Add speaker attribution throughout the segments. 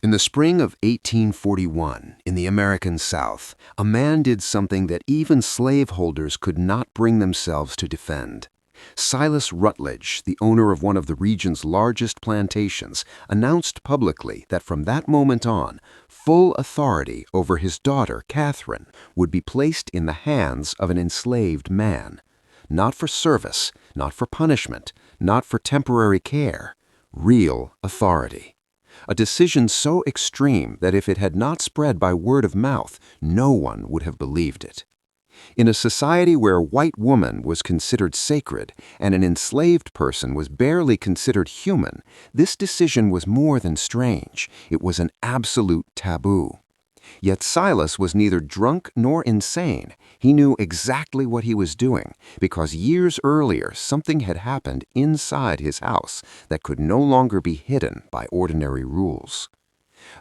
Speaker 1: In the spring of 1841, in the American South, a man did something that even slaveholders could not bring themselves to defend. Silas Rutledge, the owner of one of the region's largest plantations, announced publicly that from that moment on, full authority over his daughter, Catherine, would be placed in the hands of an enslaved man. Not for service, not for punishment, not for temporary care, real authority. A decision so extreme that if it had not spread by word of mouth, no one would have believed it. In a society where a white woman was considered sacred and an enslaved person was barely considered human, this decision was more than strange. It was an absolute taboo. Yet Silas was neither drunk nor insane. He knew exactly what he was doing, because years earlier something had happened inside his house that could no longer be hidden by ordinary rules.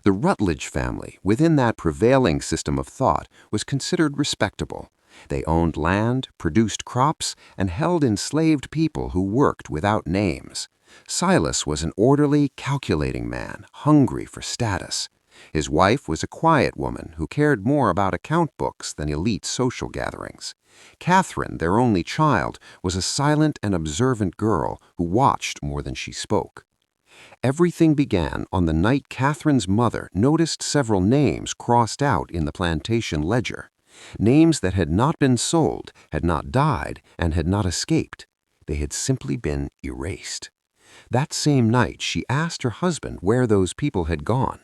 Speaker 1: The Rutledge family, within that prevailing system of thought, was considered respectable. They owned land, produced crops, and held enslaved people who worked without names. Silas was an orderly, calculating man, hungry for status. His wife was a quiet woman who cared more about account books than elite social gatherings. Catherine, their only child, was a silent and observant girl who watched more than she spoke. Everything began on the night Catherine's mother noticed several names crossed out in the plantation ledger. Names that had not been sold, had not died, and had not escaped. They had simply been erased. That same night, she asked her husband where those people had gone.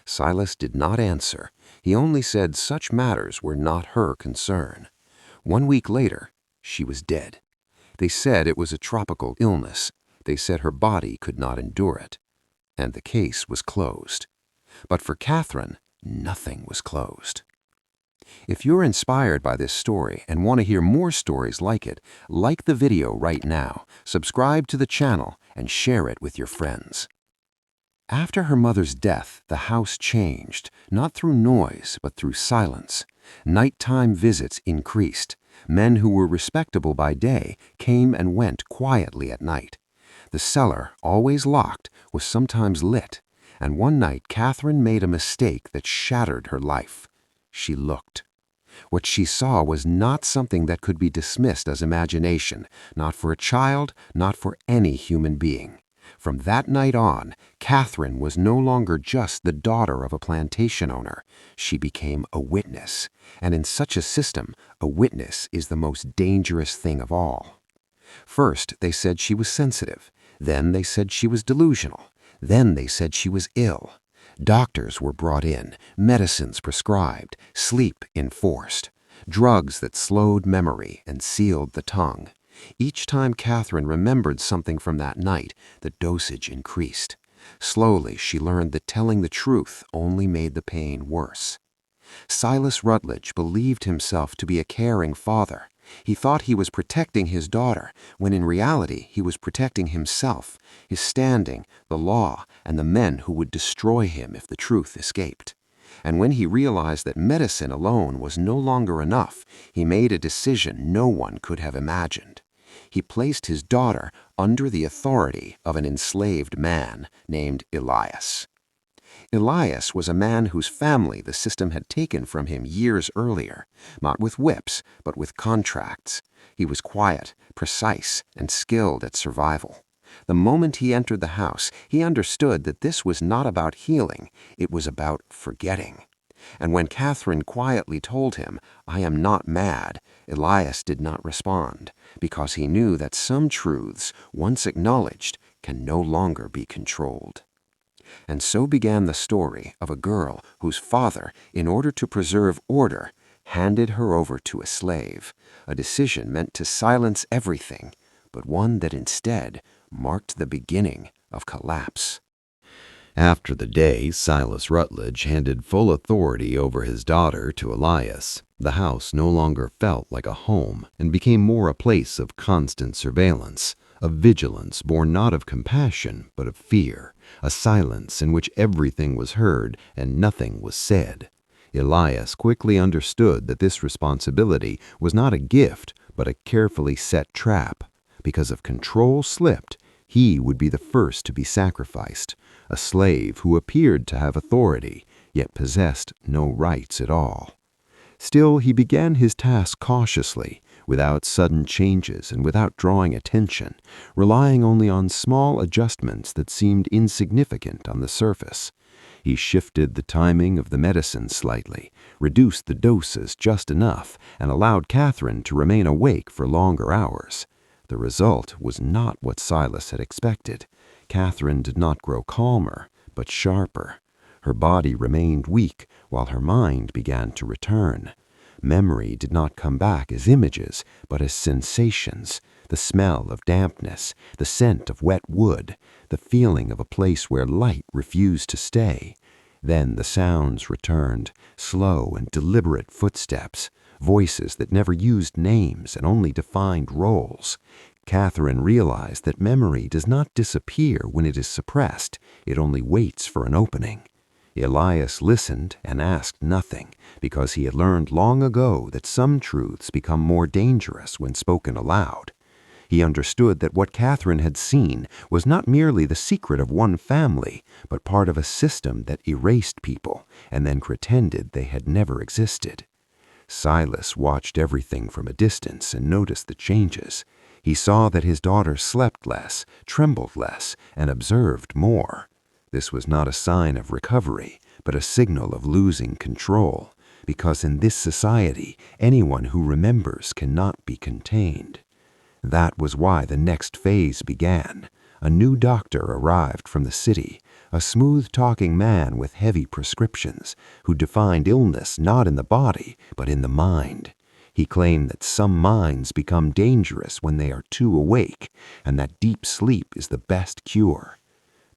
Speaker 1: Silas did not answer. He only said such matters were not her concern. 1 week later, she was dead. They said it was a tropical illness. They said her body could not endure it. And the case was closed. But for Catherine, nothing was closed. If you're inspired by this story and want to hear more stories like it, like the video right now, subscribe to the channel, and share it with your friends. After her mother's death, the house changed, not through noise, but through silence. Nighttime visits increased. Men who were respectable by day came and went quietly at night. The cellar, always locked, was sometimes lit, and one night Catherine made a mistake that shattered her life. She looked. What she saw was not something that could be dismissed as imagination, not for a child, not for any human being. From that night on, Catherine was no longer just the daughter of a plantation owner. She became a witness, and in such a system, a witness is the most dangerous thing of all. First, they said she was sensitive. Then they said she was delusional. Then they said she was ill. Doctors were brought in, medicines prescribed, sleep enforced, drugs that slowed memory and sealed the tongue. Each time Catherine remembered something from that night, the dosage increased. Slowly, she learned that telling the truth only made the pain worse. Silas Rutledge believed himself to be a caring father. He thought he was protecting his daughter, when in reality he was protecting himself, his standing, the law, and the men who would destroy him if the truth escaped. And when he realized that medicine alone was no longer enough, he made a decision no one could have imagined. He placed his daughter under the authority of an enslaved man named Elias. Elias was a man whose family the system had taken from him years earlier, not with whips, but with contracts. He was quiet, precise, and skilled at survival. The moment he entered the house, he understood that this was not about healing, it was about forgetting. And when Catherine quietly told him, "I am not mad," Elias did not respond, because he knew that some truths, once acknowledged, can no longer be controlled. And so began the story of a girl whose father, in order to preserve order, handed her over to a slave, a decision meant to silence everything, but one that instead marked the beginning of collapse.
Speaker 2: After the day Silas Rutledge handed full authority over his daughter to Elias, the house no longer felt like a home and became more a place of constant surveillance, of vigilance born not of compassion but of fear, a silence in which everything was heard and nothing was said. Elias quickly understood that this responsibility was not a gift but a carefully set trap. Because if control slipped, he would be the first to be sacrificed. a slave who appeared to have authority, yet possessed no rights at all. Still, he began his task cautiously, without sudden changes and without drawing attention, relying only on small adjustments that seemed insignificant on the surface. He shifted the timing of the medicine slightly, reduced the doses just enough, and allowed Catherine to remain awake for longer hours. The result was not what Silas had expected. Catherine did not grow calmer, but sharper. Her body remained weak, while her mind began to return. Memory did not come back as images, but as sensations: the smell of dampness, the scent of wet wood, the feeling of a place where light refused to stay. Then the sounds returned, slow and deliberate footsteps, voices that never used names and only defined roles. Catherine realized that memory does not disappear when it is suppressed, it only waits for an opening. Elias listened and asked nothing, because he had learned long ago that some truths become more dangerous when spoken aloud. He understood that what Catherine had seen was not merely the secret of one family, but part of a system that erased people and then pretended they had never existed. Silas watched everything from a distance and noticed the changes. He saw that his daughter slept less, trembled less, and observed more. This was not a sign of recovery, but a signal of losing control, because in this society, anyone who remembers cannot be contained. That was why the next phase began. A new doctor arrived from the city, a smooth-talking man with heavy prescriptions, who defined illness not in the body, but in the mind. He claimed that some minds become dangerous when they are too awake, and that deep sleep is the best cure.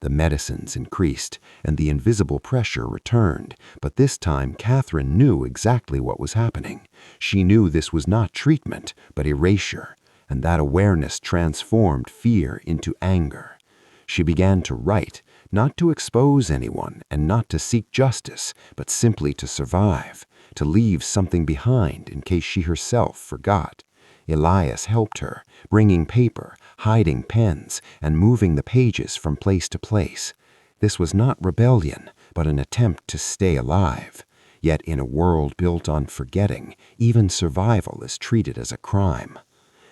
Speaker 2: The medicines increased, and the invisible pressure returned, but this time Catherine knew exactly what was happening. She knew this was not treatment, but erasure, and that awareness transformed fear into anger. She began to write, not to expose anyone and not to seek justice, but simply to survive, to leave something behind in case she herself forgot. Elias helped her, bringing paper, hiding pens, and moving the pages from place to place. This was not rebellion, but an attempt to stay alive. Yet in a world built on forgetting, even survival is treated as a crime.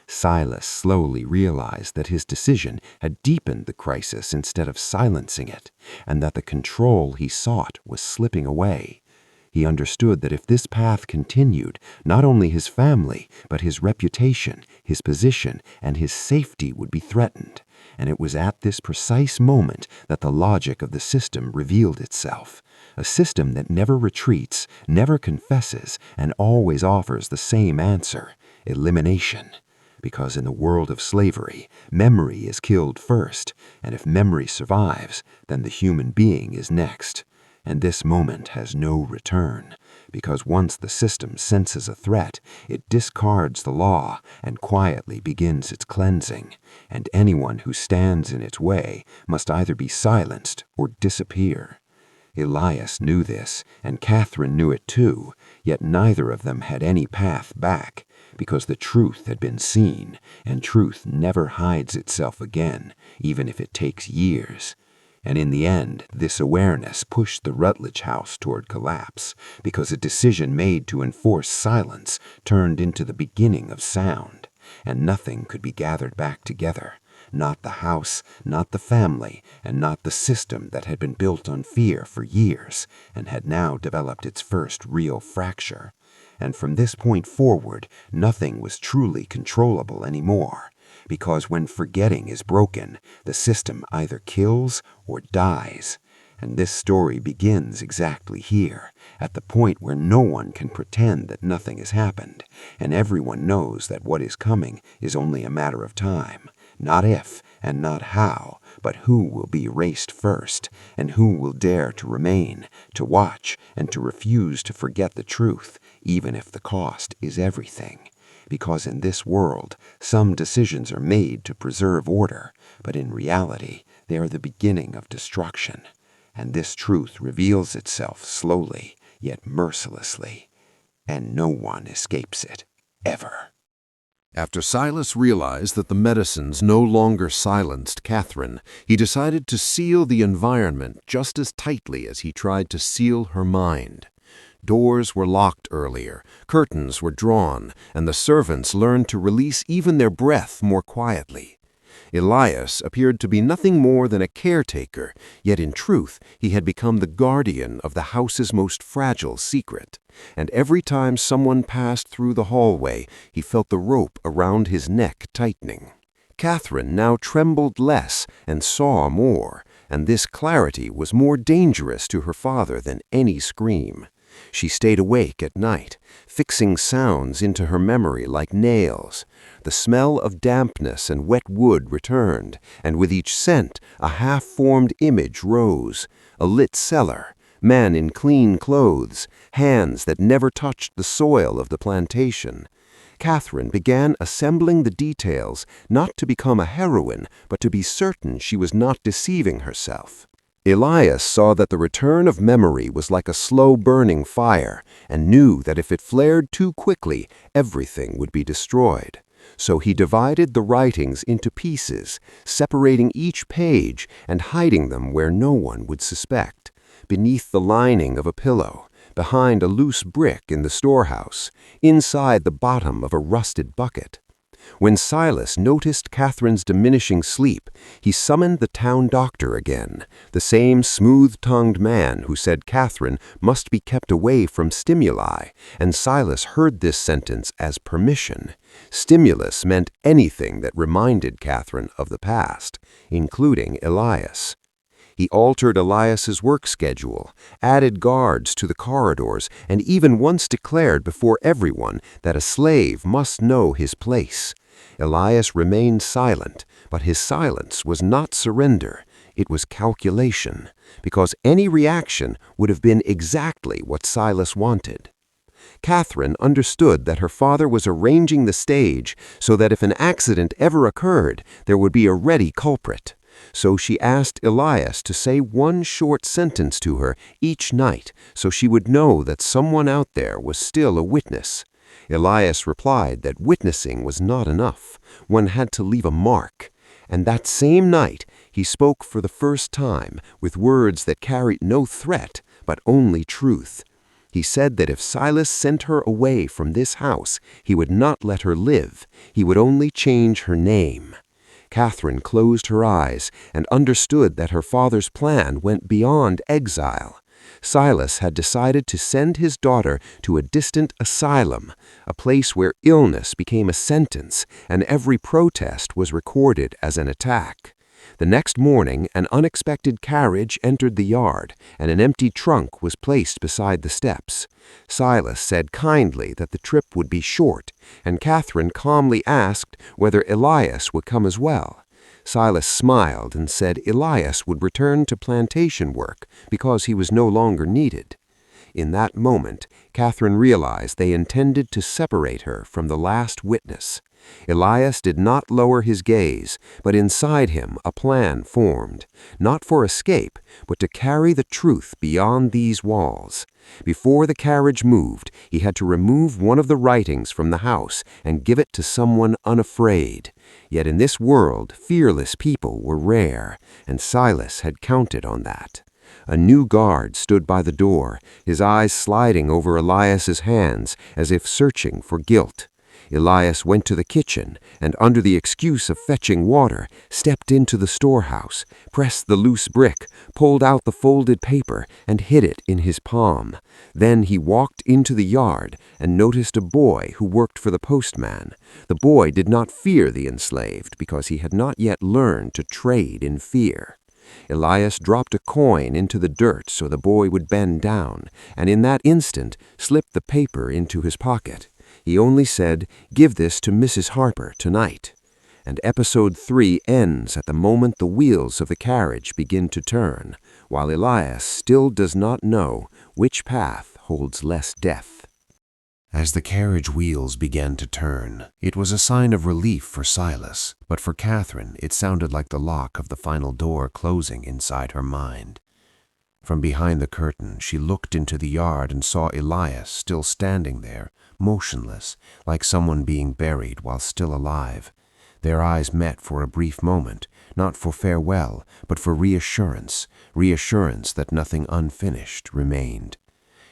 Speaker 2: Silas slowly realized that his decision had deepened the crisis instead of silencing it, and that the control he sought was slipping away. He understood that if this path continued, not only his family, but his reputation, his position, and his safety would be threatened. And it was at this precise moment that the logic of the system revealed itself. A system that never retreats, never confesses, and always offers the same answer: elimination. Because in the world of slavery, memory is killed first, and if memory survives, then the human being is next. And this moment has no return, because once the system senses a threat, it discards the law and quietly begins its cleansing, and anyone who stands in its way must either be silenced or disappear. Elias knew this, and Catherine knew it too, yet neither of them had any path back, because the truth had been seen, and truth never hides itself again, even if it takes years. And in the end, this awareness pushed the Rutledge house toward collapse, because a decision made to enforce silence turned into the beginning of sound, and nothing could be gathered back together. Not the house, not the family, and not the system that had been built on fear for years, and had now developed its first real fracture. And from this point forward, nothing was truly controllable anymore. Because when forgetting is broken, the system either kills or dies. And this story begins exactly here, at the point where no one can pretend that nothing has happened, and everyone knows that what is coming is only a matter of time. Not if and not how, but who will be erased first, and who will dare to remain, to watch, and to refuse to forget the truth, even if the cost is everything. Because in this world, some decisions are made to preserve order, but in reality, they are the beginning of destruction. And this truth reveals itself slowly, yet mercilessly, and no one escapes it, ever.
Speaker 1: After Silas realized that the medicines no longer silenced Catherine, he decided to seal the environment just as tightly as he tried to seal her mind. Doors were locked earlier, curtains were drawn, and the servants learned to release even their breath more quietly. Elias appeared to be nothing more than a caretaker, yet in truth he had become the guardian of the house's most fragile secret. And every time someone passed through the hallway, he felt the rope around his neck tightening. Catherine now trembled less and saw more, and this clarity was more dangerous to her father than any scream. She stayed awake at night, fixing sounds into her memory like nails. The smell of dampness and wet wood returned, and with each scent a half-formed image rose. A lit cellar, men in clean clothes, hands that never touched the soil of the plantation. Catherine began assembling the details, not to become a heroine, but to be certain she was not deceiving herself. Elias saw that the return of memory was like a slow-burning fire, and knew that if it flared too quickly, everything would be destroyed. So he divided the writings into pieces, separating each page and hiding them where no one would suspect, beneath the lining of a pillow, behind a loose brick in the storehouse, inside the bottom of a rusted bucket. When Silas noticed Catherine's diminishing sleep, he summoned the town doctor again, the same smooth-tongued man who said Catherine must be kept away from stimuli, and Silas heard this sentence as permission. Stimulus meant anything that reminded Catherine of the past, including Elias. He altered Elias's work schedule, added guards to the corridors, and even once declared before everyone that a slave must know his place. Elias remained silent, but his silence was not surrender. It was calculation, because any reaction would have been exactly what Silas wanted. Catherine understood that her father was arranging the stage so that if an accident ever occurred, there would be a ready culprit. So she asked Elias to say one short sentence to her each night so she would know that someone out there was still a witness. Elias replied that witnessing was not enough. One had to leave a mark. And that same night, he spoke for the first time with words that carried no threat, but only truth. He said that if Silas sent her away from this house, he would not let her live. He would only change her name. Catherine closed her eyes and understood that her father's plan went beyond exile. Silas had decided to send his daughter to a distant asylum, a place where illness became a sentence and every protest was recorded as an attack. The next morning, an unexpected carriage entered the yard, and an empty trunk was placed beside the steps. Silas said kindly that the trip would be short, and Catherine calmly asked whether Elias would come as well. Silas smiled and said Elias would return to plantation work because he was no longer needed. In that moment, Catherine realized they intended to separate her from the last witness. Elias did not lower his gaze, but inside him a plan formed, not for escape, but to carry the truth beyond these walls. Before the carriage moved, he had to remove one of the writings from the house and give it to someone unafraid. Yet in this world, fearless people were rare, and Silas had counted on that. A new guard stood by the door, his eyes sliding over Elias's hands as if searching for guilt. Elias went to the kitchen and, under the excuse of fetching water, stepped into the storehouse, pressed the loose brick, pulled out the folded paper, and hid it in his palm. Then he walked into the yard and noticed a boy who worked for the postman. The boy did not fear the enslaved because he had not yet learned to trade in fear. Elias dropped a coin into the dirt so the boy would bend down, and in that instant slipped the paper into his pocket. He only said, "Give this to Mrs. Harper tonight." And episode 3 ends at the moment the wheels of the carriage begin to turn, while Elias still does not know which path holds less death. As the carriage wheels began to turn, it was a sign of relief for Silas, but for Catherine it sounded like the lock of the final door closing inside her mind. From behind the curtain, she looked into the yard and saw Elias still standing there, motionless, like someone being buried while still alive. Their eyes met for a brief moment, not for farewell, but for reassurance that nothing unfinished remained.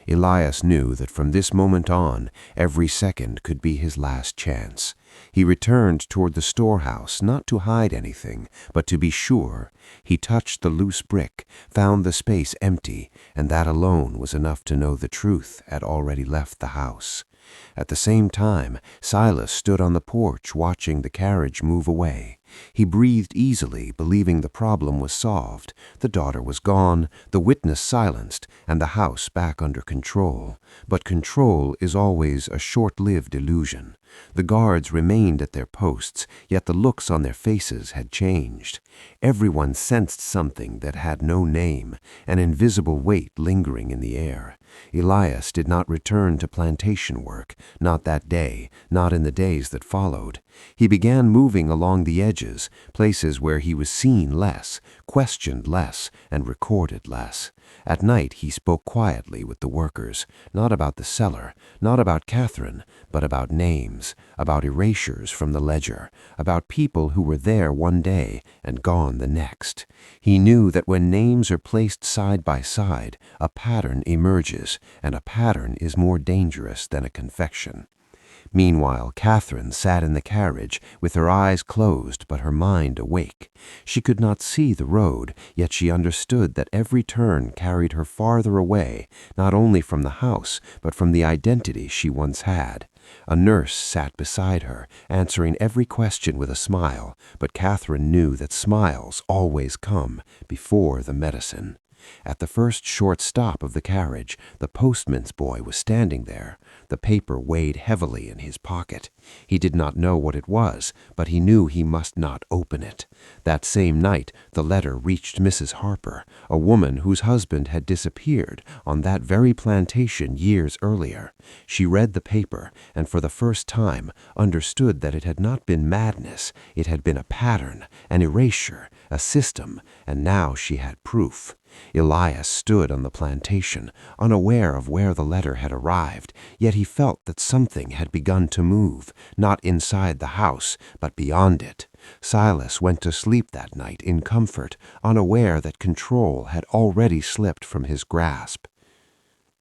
Speaker 1: Elias knew that from this moment on, every second could be his last chance. He returned toward the storehouse, not to hide anything, but to be sure. He touched the loose brick, found the space empty, and that alone was enough to know the truth had already left the house. At the same time, Silas stood on the porch watching the carriage move away. He breathed easily, believing the problem was solved. The daughter was gone, the witness silenced, and the house back under control. But control is always a short-lived illusion. The guards remained at their posts, yet the looks on their faces had changed. Everyone sensed something that had no name, an invisible weight lingering in the air. Elias did not return to plantation work, not that day, not in the days that followed. He began moving along the edges, places where he was seen less, questioned less, and recorded less. At night he spoke quietly with the workers, not about the cellar, not about Catherine, but about names, about erasures from the ledger, about people who were there one day and gone the next. He knew that when names are placed side by side, a pattern emerges, and a pattern is more dangerous than a confection. Meanwhile, Catherine sat in the carriage with her eyes closed but her mind awake. She could not see the road, yet she understood that every turn carried her farther away, not only from the house, but from the identity she once had. A nurse sat beside her, answering every question with a smile, but Catherine knew that smiles always come before the medicine. At the first short stop of the carriage, the postman's boy was standing there. The paper weighed heavily in his pocket. He did not know what it was, but he knew he must not open it. That same night, the letter reached Mrs. Harper, a woman whose husband had disappeared on that very plantation years earlier. She read the paper, and for the first time understood that it had not been madness, it had been a pattern, an erasure, a system, and now she had proof. Elias stood on the plantation, unaware of where the letter had arrived, yet he felt that something had begun to move, not inside the house, but beyond it. Silas went to sleep that night in comfort, unaware that control had already slipped from his grasp.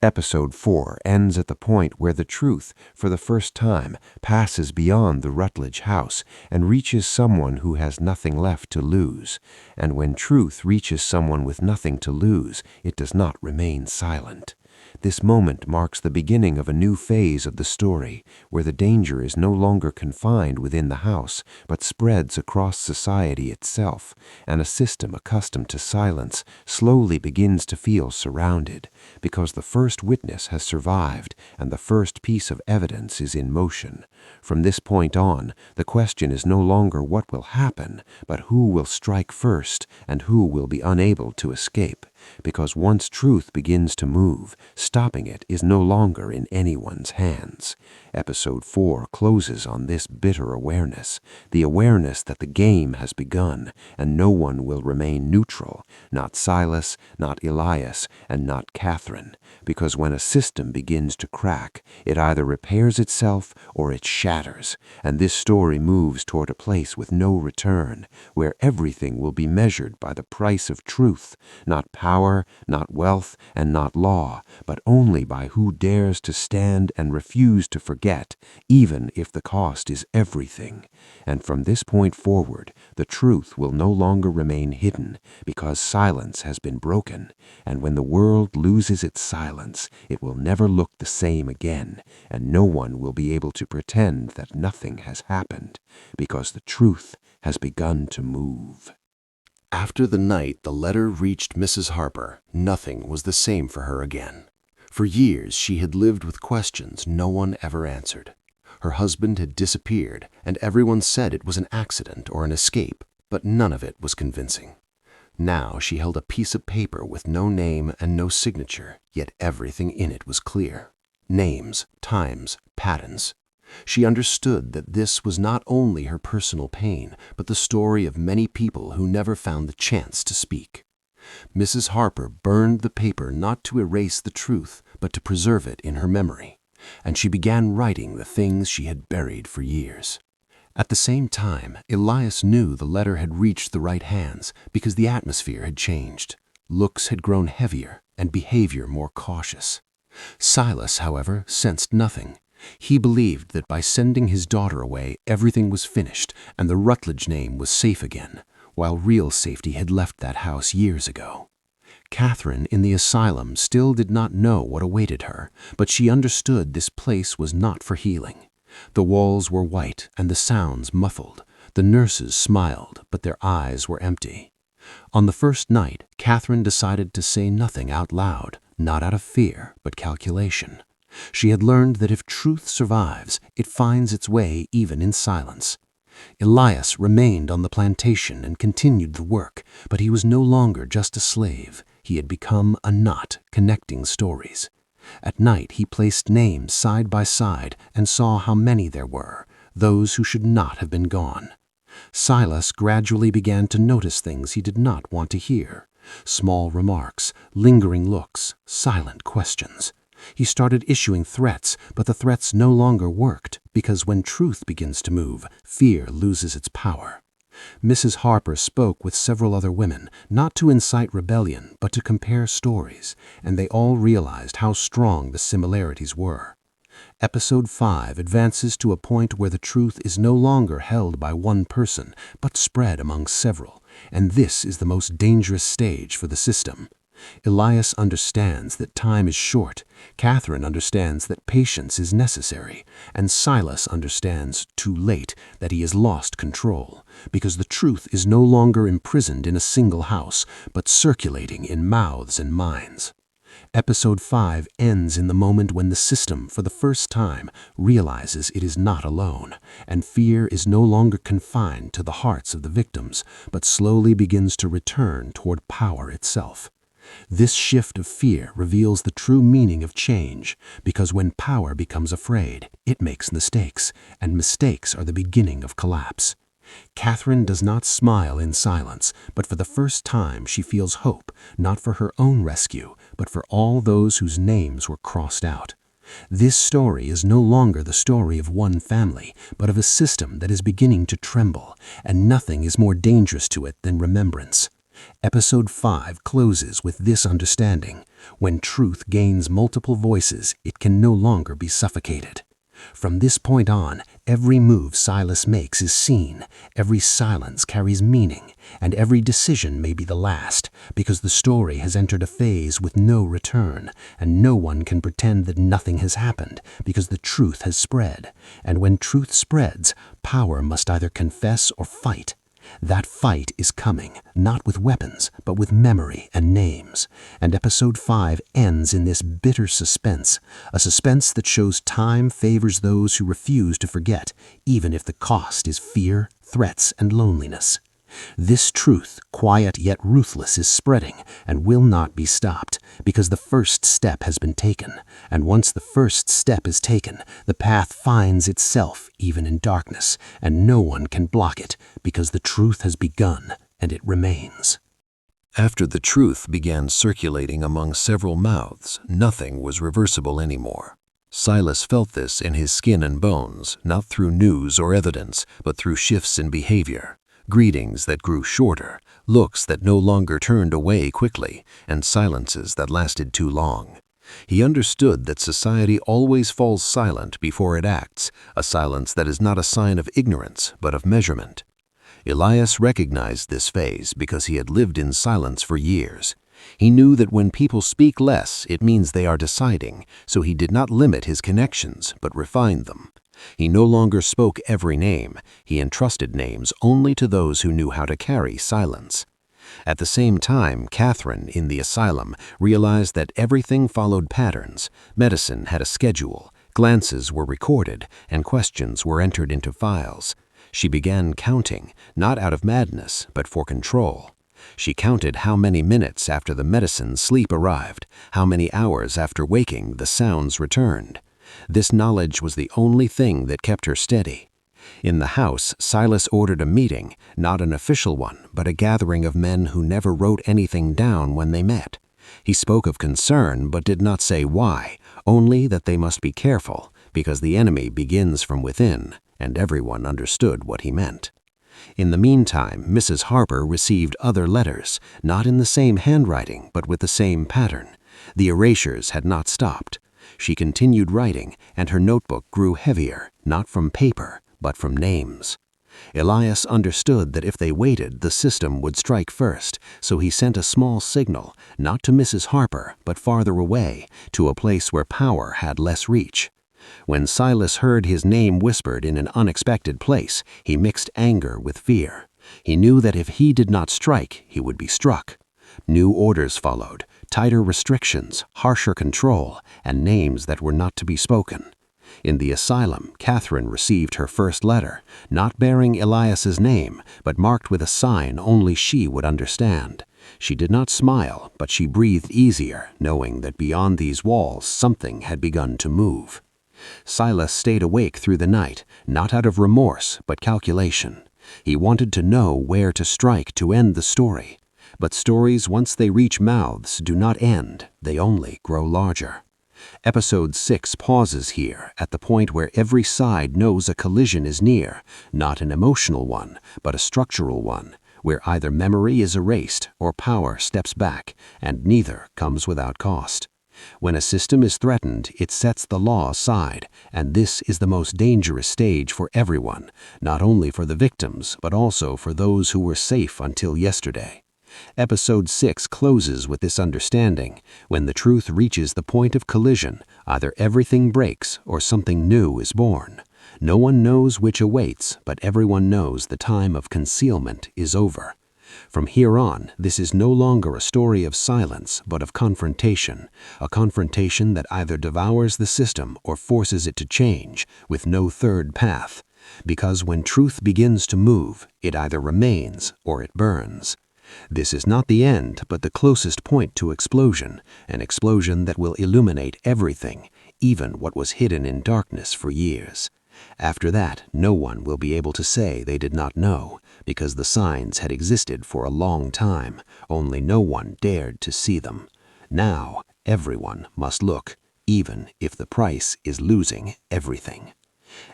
Speaker 1: Episode 4 ends at the point where the truth, for the first time, passes beyond the Rutledge house and reaches someone who has nothing left to lose. And when truth reaches someone with nothing to lose, it does not remain silent. This moment marks the beginning of a new phase of the story, where the danger is no longer confined within the house, but spreads across society itself, and a system accustomed to silence slowly begins to feel surrounded, because the first witness has survived and the first piece of evidence is in motion. From this point on, the question is no longer what will happen, but who will strike first and who will be unable to escape. Because once truth begins to move, stopping it is no longer in anyone's hands. Episode 4 closes on this bitter awareness, the awareness that the game has begun, and no one will remain neutral, not Silas, not Elias, and not Catherine, because when a system begins to crack, it either repairs itself or it shatters, and this story moves toward a place with no return, where everything will be measured by the price of truth, not power, not wealth, and not law, but only by who dares to stand and refuse to forget, even if the cost is everything. And from this point forward, the truth will no longer remain hidden, because silence has been broken, and when the world loses its silence, it will never look the same again, and no one will be able to pretend that nothing has happened, because the truth has begun to move. After the night the letter reached Mrs. Harper, nothing was the same for her again. For years she had lived with questions no one ever answered. Her husband had disappeared, and everyone said it was an accident or an escape, but none of it was convincing. Now she held a piece of paper with no name and no signature, yet everything in it was clear. Names, times, patterns. She understood that this was not only her personal pain, but the story of many people who never found the chance to speak. Mrs. Harper burned the paper not to erase the truth, but to preserve it in her memory, and she began writing the things she had buried for years. At the same time, Elias knew the letter had reached the right hands because the atmosphere had changed. Looks had grown heavier and behavior more cautious. Silas, however, sensed nothing. He believed that by sending his daughter away, everything was finished and the Rutledge name was safe again, while real safety had left that house years ago. Catherine in the asylum still did not know what awaited her, but she understood this place was not for healing. The walls were white and the sounds muffled. The nurses smiled, but their eyes were empty. On the first night, Catherine decided to say nothing out loud, not out of fear, but calculation. She had learned that if truth survives, it finds its way even in silence. Elias remained on the plantation and continued the work, but he was no longer just a slave. He had become a knot connecting stories. At night he placed names side by side and saw how many there were, those who should not have been gone. Silas gradually began to notice things he did not want to hear. Small remarks, lingering looks, silent questions. He started issuing threats, but the threats no longer worked because when truth begins to move, fear loses its power. Mrs. Harper spoke with several other women, not to incite rebellion, but to compare stories, and they all realized how strong the similarities were. Episode 5 advances to a point where the truth is no longer held by one person, but spread among several, and this is the most dangerous stage for the system. Elias understands that time is short, Catherine understands that patience is necessary, and Silas understands, too late, that he has lost control, because the truth is no longer imprisoned in a single house, but circulating in mouths and minds. Episode 5 ends in the moment when the system, for the first time, realizes it is not alone, and fear is no longer confined to the hearts of the victims, but slowly begins to return toward power itself. This shift of fear reveals the true meaning of change, because when power becomes afraid, it makes mistakes, and mistakes are the beginning of collapse. Catherine does not smile in silence, but for the first time she feels hope, not for her own rescue, but for all those whose names were crossed out. This story is no longer the story of one family, but of a system that is beginning to tremble, and nothing is more dangerous to it than remembrance. Episode 5 closes with this understanding. When truth gains multiple voices, it can no longer be suffocated. From this point on, every move Silas makes is seen, every silence carries meaning, and every decision may be the last, because the story has entered a phase with no return, and no one can pretend that nothing has happened, because the truth has spread, and when truth spreads, power must either confess or fight. That fight is coming, not with weapons, but with memory and names. And episode 5 ends in this bitter suspense, a suspense that shows time favors those who refuse to forget, even if the cost is fear, threats, and loneliness. This truth, quiet yet ruthless, is spreading and will not be stopped, because the first step has been taken, and once the first step is taken, the path finds itself even in darkness, and no one can block it, because the truth has begun, and it remains.
Speaker 3: After the truth began circulating among several mouths, nothing was reversible anymore. Silas felt this in his skin and bones, not through news or evidence, but through shifts in behavior. Greetings that grew shorter, looks that no longer turned away quickly, and silences that lasted too long. He understood that society always falls silent before it acts, a silence that is not a sign of ignorance, but of measurement. Elias recognized this phase because he had lived in silence for years. He knew that when people speak less, it means they are deciding, so he did not limit his connections, but refined them. He no longer spoke every name. He entrusted names only to those who knew how to carry silence. At the same time, Catherine, in the asylum, realized that everything followed patterns. Medicine had a schedule, glances were recorded, and questions were entered into files. She began counting, not out of madness, but for control. She counted how many minutes after the medicine sleep arrived, how many hours after waking the sounds returned. This knowledge was the only thing that kept her steady. In the house, Silas ordered a meeting, not an official one, but a gathering of men who never wrote anything down when they met. He spoke of concern, but did not say why, only that they must be careful, because the enemy begins from within, and everyone understood what he meant. In the meantime, Mrs. Harper received other letters, not in the same handwriting, but with the same pattern. The erasures had not stopped. She continued writing, and her notebook grew heavier, not from paper, but from names. Elias understood that if they waited, the system would strike first, so he sent a small signal, not to Mrs. Harper, but farther away, to a place where power had less reach. When Silas heard his name whispered in an unexpected place, he mixed anger with fear. He knew that if he did not strike, he would be struck. New orders followed, tighter restrictions, harsher control, and names that were not to be spoken. In the asylum, Catherine received her first letter, not bearing Elias's name, but marked with a sign only she would understand. She did not smile, but she breathed easier, knowing that beyond these walls something had begun to move. Silas stayed awake through the night, not out of remorse, but calculation. He wanted to know where to strike to end the story. But stories, once they reach mouths, do not end, they only grow larger. Episode 6 pauses here, at the point where every side knows a collision is near, not an emotional one, but a structural one, where either memory is erased or power steps back, and neither comes without cost. When a system is threatened, it sets the law aside, and this is the most dangerous stage for everyone, not only for the victims, but also for those who were safe until yesterday. Episode 6 closes with this understanding. When the truth reaches the point of collision, either everything breaks or something new is born. No one knows which awaits, but everyone knows the time of concealment is over. From here on, this is no longer a story of silence, but of confrontation, a confrontation that either devours the system or forces it to change, with no third path. Because when truth begins to move, it either remains or it burns. This is not the end, but the closest point to explosion, an explosion that will illuminate everything, even what was hidden in darkness for years. After that, no one will be able to say they did not know, because the signs had existed for a long time, only no one dared to see them. Now, everyone must look, even if the price is losing everything.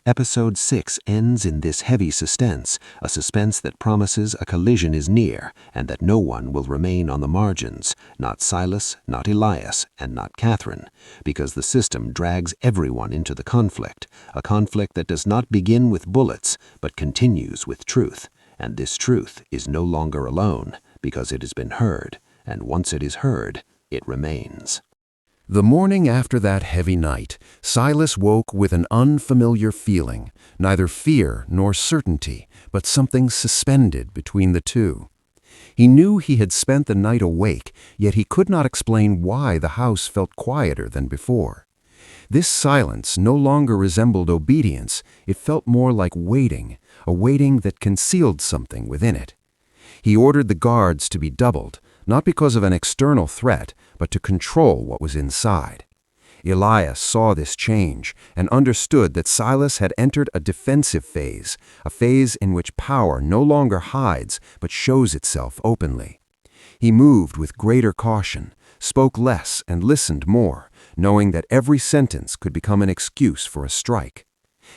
Speaker 3: Episode 6 ends in this heavy suspense, a suspense that promises a collision is near and that no one will remain on the margins, not Silas, not Elias, and not Catherine, because the system drags everyone into the conflict, a conflict that does not begin with bullets but continues with truth, and this truth is no longer alone because it has been heard, and once it is heard, it remains.
Speaker 1: The morning after that heavy night, Silas woke with an unfamiliar feeling, neither fear nor certainty, but something suspended between the two. He knew he had spent the night awake, yet he could not explain why the house felt quieter than before. This silence no longer resembled obedience, it felt more like waiting, a waiting that concealed something within it. He ordered the guards to be doubled, not because of an external threat, but to control what was inside. Elias saw this change and understood that Silas had entered a defensive phase, a phase in which power no longer hides but shows itself openly. He moved with greater caution, spoke less and listened more, knowing that every sentence could become an excuse for a strike.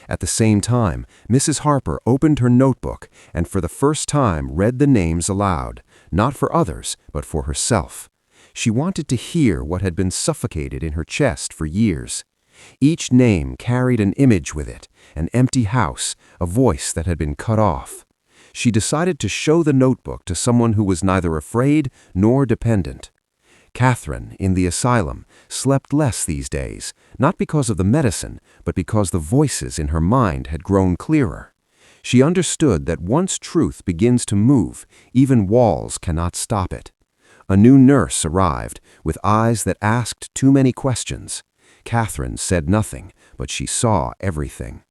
Speaker 1: At the same time, Mrs. Harper opened her notebook and for the first time read the names aloud, not for others, but for herself. She wanted to hear what had been suffocated in her chest for years. Each name carried an image with it, an empty house, a voice that had been cut off. She decided to show the notebook to someone who was neither afraid nor dependent. Catherine, in the asylum, slept less these days, not because of the medicine, but because the voices in her mind had grown clearer. She understood that once truth begins to move, even walls cannot stop it. A new nurse arrived, with eyes that asked too many questions. Catherine said nothing, but she saw everything.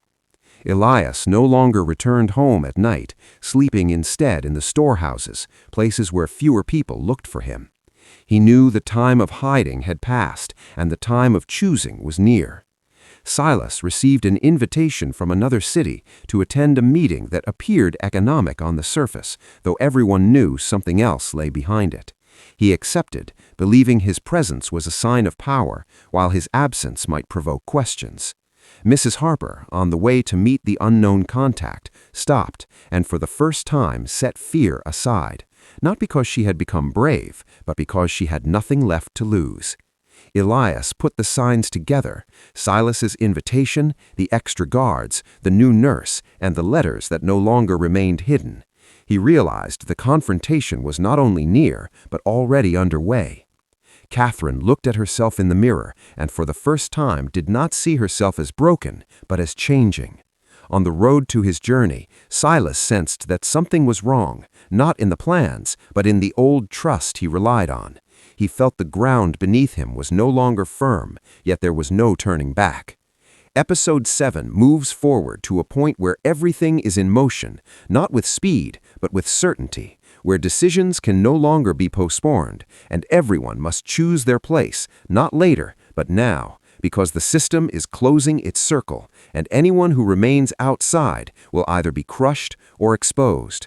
Speaker 1: Elias no longer returned home at night, sleeping instead in the storehouses, places where fewer people looked for him. He knew the time of hiding had passed, and the time of choosing was near. Silas received an invitation from another city to attend a meeting that appeared economic on the surface, though everyone knew something else lay behind it. He accepted, believing his presence was a sign of power, while his absence might provoke questions. Mrs. Harper, on the way to meet the unknown contact, stopped and for the first time set fear aside, not because she had become brave, but because she had nothing left to lose. Elias put the signs together: Silas's invitation, the extra guards, the new nurse, and the letters that no longer remained hidden. He realized the confrontation was not only near, but already underway. Catherine looked at herself in the mirror and for the first time did not see herself as broken, but as changing. On the road to his journey, Silas sensed that something was wrong, not in the plans, but in the old trust he relied on. He felt the ground beneath him was no longer firm, yet there was no turning back. Episode 7 moves forward to a point where everything is in motion, not with speed, but with certainty, where decisions can no longer be postponed, and everyone must choose their place, not later, but now, because the system is closing its circle, and anyone who remains outside will either be crushed or exposed.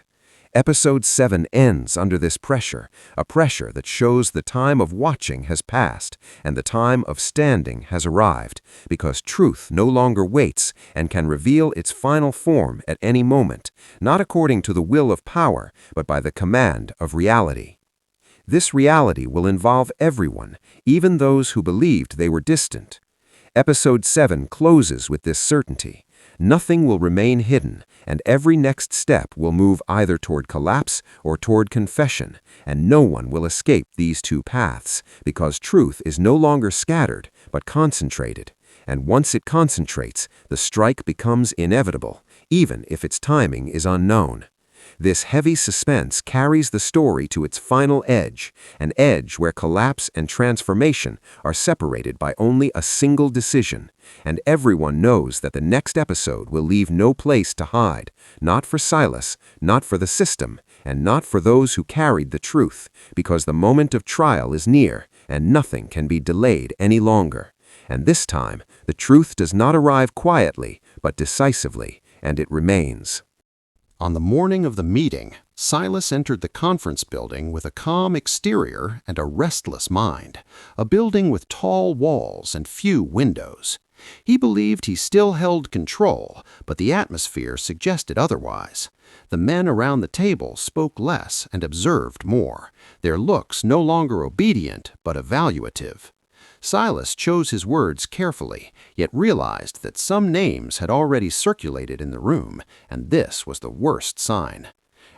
Speaker 1: Episode 7 ends under this pressure, a pressure that shows the time of watching has passed and the time of standing has arrived, because truth no longer waits and can reveal its final form at any moment, not according to the will of power, but by the command of reality. This reality will involve everyone, even those who believed they were distant. Episode 7 closes with this certainty. Nothing will remain hidden, and every next step will move either toward collapse or toward confession, and no one will escape these two paths, because truth is no longer scattered, but concentrated. And once it concentrates, the strike becomes inevitable, even if its timing is unknown. This heavy suspense carries the story to its final edge, an edge where collapse and transformation are separated by only a single decision, and everyone knows that the next episode will leave no place to hide, not for Silas, not for the system, and not for those who carried the truth, because the moment of trial is near, and nothing can be delayed any longer. And this time, the truth does not arrive quietly, but decisively, and it remains.
Speaker 2: On the morning of the meeting, Silas entered the conference building with a calm exterior and a restless mind, a building with tall walls and few windows. He believed he still held control, but the atmosphere suggested otherwise. The men around the table spoke less and observed more, their looks no longer obedient but evaluative. Silas chose his words carefully, yet realized that some names had already circulated in the room, and this was the worst sign.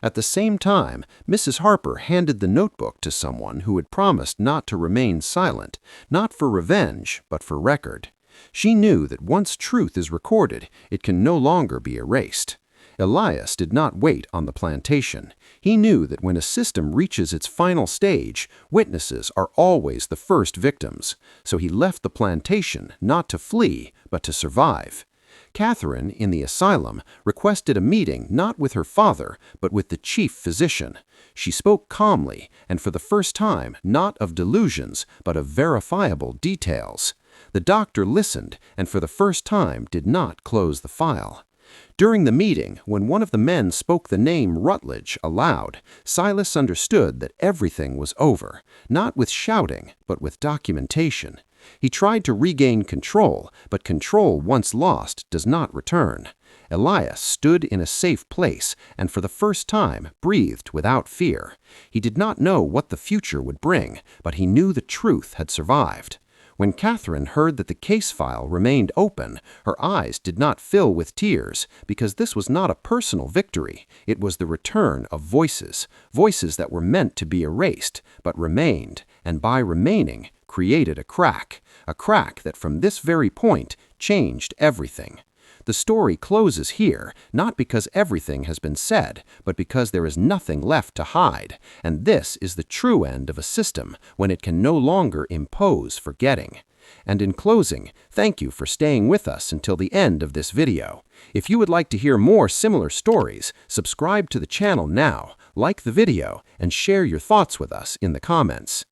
Speaker 2: At the same time, Mrs. Harper handed the notebook to someone who had promised not to remain silent, not for revenge, but for record. She knew that once truth is recorded, it can no longer be erased. Elias did not wait on the plantation. He knew that when a system reaches its final stage, witnesses are always the first victims. So he left the plantation not to flee, but to survive. Catherine, in the asylum, requested a meeting not with her father, but with the chief physician. She spoke calmly, and for the first time, not of delusions, but of verifiable details. The doctor listened, and for the first time did not close the file. During the meeting, when one of the men spoke the name Rutledge aloud, Silas understood that everything was over, not with shouting, but with documentation. He tried to regain control, but control once lost does not return. Elias stood in a safe place and for the first time breathed without fear. He did not know what the future would bring, but he knew the truth had survived. When Catherine heard that the case file remained open, her eyes did not fill with tears, because this was not a personal victory. It was the return of voices, voices that were meant to be erased, but remained, and by remaining, created a crack that from this very point changed everything. The story closes here, not because everything has been said, but because there is nothing left to hide, and this is the true end of a system when it can no longer impose forgetting. And in closing, thank you for staying with us until the end of this video. If you would like to hear more similar stories, subscribe to the channel now, like the video, and share your thoughts with us in the comments.